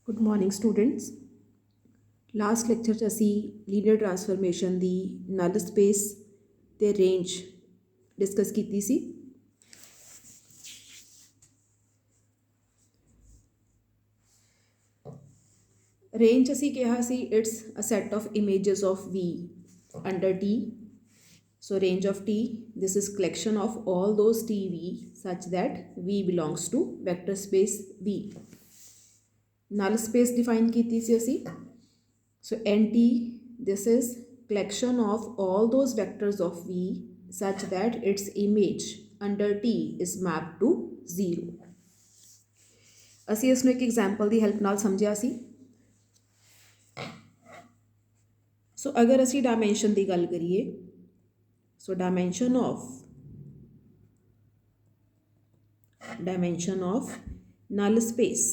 Good morning students. Last lecture 'ਚ ਅਸੀਂ linear transformation ਦੀ ਨਲ ਸਪੇਸ ਤੇ ਰੇਂਜ ਡਿਸਕਸ ਕੀਤੀ ਸੀ। ਰੇਂਜ ਅਸੀਂ ਕਿਹਾ ਸੀ it's a set of images of V under T। So range of T, this is collection of all those TV such that V belongs to vector space V। null space define ਕੀਤੀ ਸੀ ਅਸੀਂ। So NT, this is collection of all those vectors of V such that its image under T is mapped to 0। ਅਸੀਂ ਇਸ ਨੂੰ ਇੱਕ example ਦੀ help ਨਾਲ ਸਮਝਿਆ ਸੀ। ਸੋ ਅਗਰ ਅਸੀਂ ਡਾਇਮੈਂਸ਼ਨ ਦੀ ਗੱਲ ਕਰੀਏ, ਸੋ dimension of null space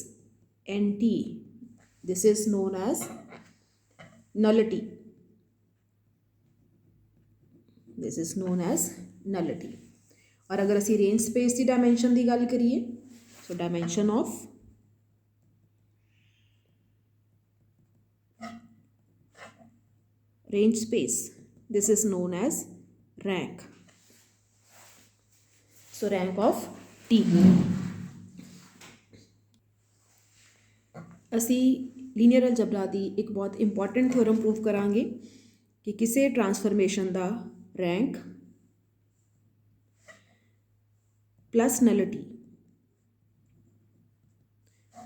NT, this is known as nullity। this is known as nullity। और अगर असी रेंज स्पेस की डायमेंशन की गल करिए, so dimension of range space, this is known as rank. So rank of T. असी linear algebra की एक बहुत इंपॉर्टेंट थ्योरम प्रूव करांगे कि किसी ट्रांसफॉर्मेशन का रैंक प्लस नलिटी,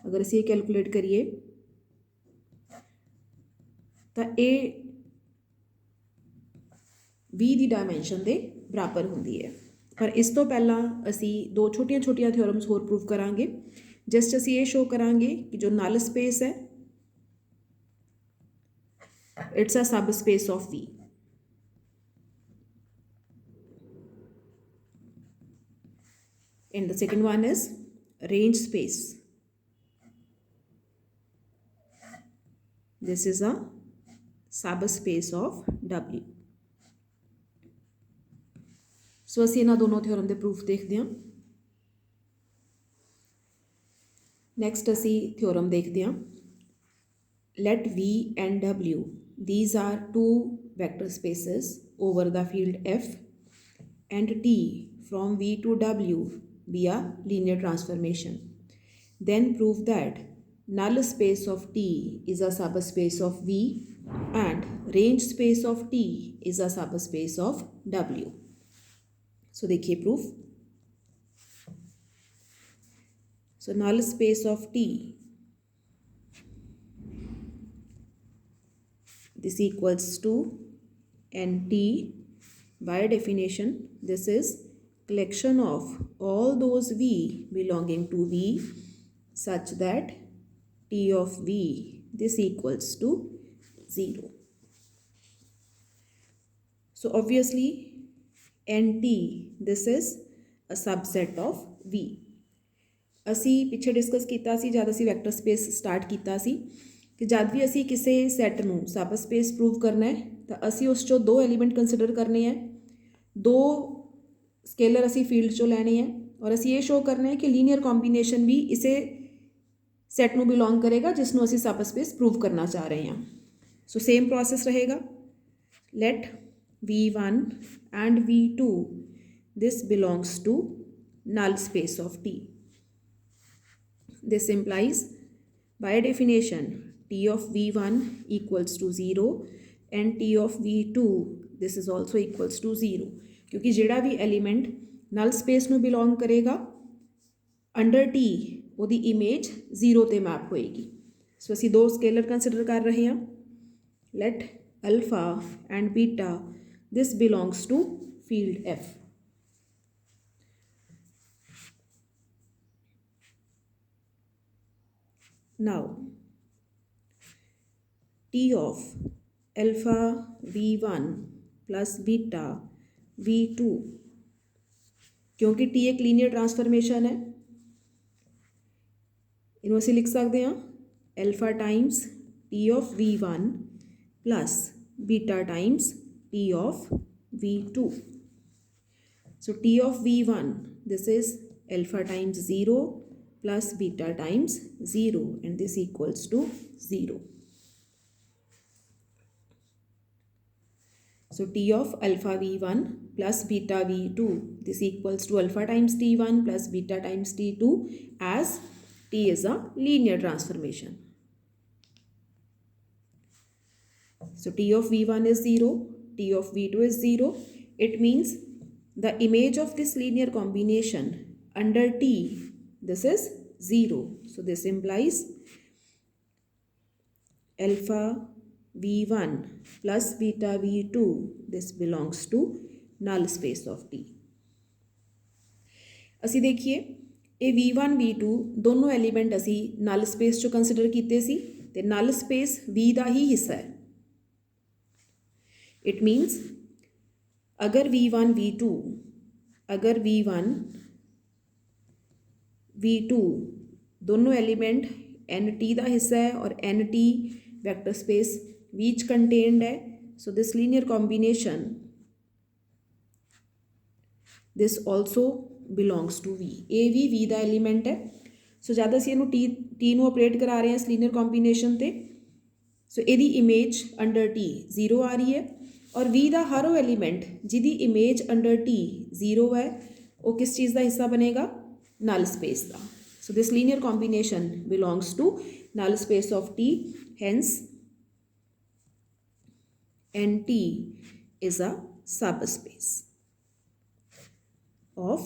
अगर असी कैलकुलेट करिए तो ये V की डायमेंशन के बराबर होंदी है। पर इस तो पहला असी दो छोटिया छोटिया थ्योरम्स होर प्रूव करांगे, जिस च असी ये शो करांगे कि जो नल स्पेस है इट्स अ सब space of V। And the second one is range space, this is a subspace of W। सो असी इन्होंने दोनों थ्योरम के प्रूफ देखते हैं। नैक्सट असी थ्योरम देखते हैं, let V and W, these are two vector spaces over the field F, and T from V to W be a linear transformation। Then prove that null space of T is a subspace of V and range space of T is a subspace of W। So देखिए proof. So null space of T, this equals to NT। by definition this is collection of all those V belonging to V such that T of V, this equals to 0। so obviously NT, this is a subset of V। असी पिछे discuss किया जब असी vector space start किया कि जब भी असी किसी सैट नूं सब स्पेस प्रूव करना है तो असी उस चो दो एलीमेंट कंसिडर करने हैं, दो स्केलर असी फील्ड चो लैने हैं, और असी ये शो करना है कि लीनियर कॉम्बीनेशन भी इसे सैट नूं बिलोंग करेगा जिसनों असी सब स्पेस प्रूव करना चाह रहे हैं। सो सेम प्रोसेस रहेगा, late V1 and V2, this belongs to null space of T। this implies by definition T of V1 equals to 0 and T of V2, this is also equals to 0, क्योंकि जिहड़ा भी element null space नूं belong करेगा under T उहदी image 0 ते map होएगी। सो असी दो scalar consider कर रहे हैं, let alpha and beta, this belongs to field F। now T of alpha V1 plus beta V2, क्योंकि T एक लीनियर ट्रांसफॉर्मेशन है, इन्हों असी लिख सकते हैं alpha times T of V1 plus beta times T of V2। so T of V1, this is alpha times 0 plus beta times 0, and this equals to 0. So T of alpha V1 plus beta V2, this equals to alpha times T1 plus beta times T2, as T is a linear transformation. So T of V1 is 0, T of V2 is 0. It means the image of this linear combination under T, this is 0. So this implies alpha V1 plus beta V2, this belongs to null space of T. ਅਸੀਂ ਦੇਖੀਏ ਇਹ V1 V2 ਦੋਨੋਂ element ਅਸੀਂ ਨਲ space ਚੋਂ consider ਕੀਤੇ ਸੀ ਤੇ ਨਲ space V ਦਾ ਹੀ ਹਿੱਸਾ ਹੈ। इट मीन्स अगर V1 V2 दोनों एलिमेंट NT का हिस्सा है और NT वेक्टर स्पेस V च कंटेन्ड है, so this linear combination this also belongs to V। ए भी V का एलीमेंट है। सो जब असीं इहनूं T नूं ऑपरेट करा रहे हैं इस लीनियर कॉम्बिनेशन ते, सो इहदी इमेज अंडर T 0 आ रही है और V का हर वो एलीमेंट जिहदी इमेज अंडर T 0 है वो किस चीज़ का हिस्सा बनेगा? नल स्पेस का। So this linear combination belongs to null space of T, hence NT is a subspace of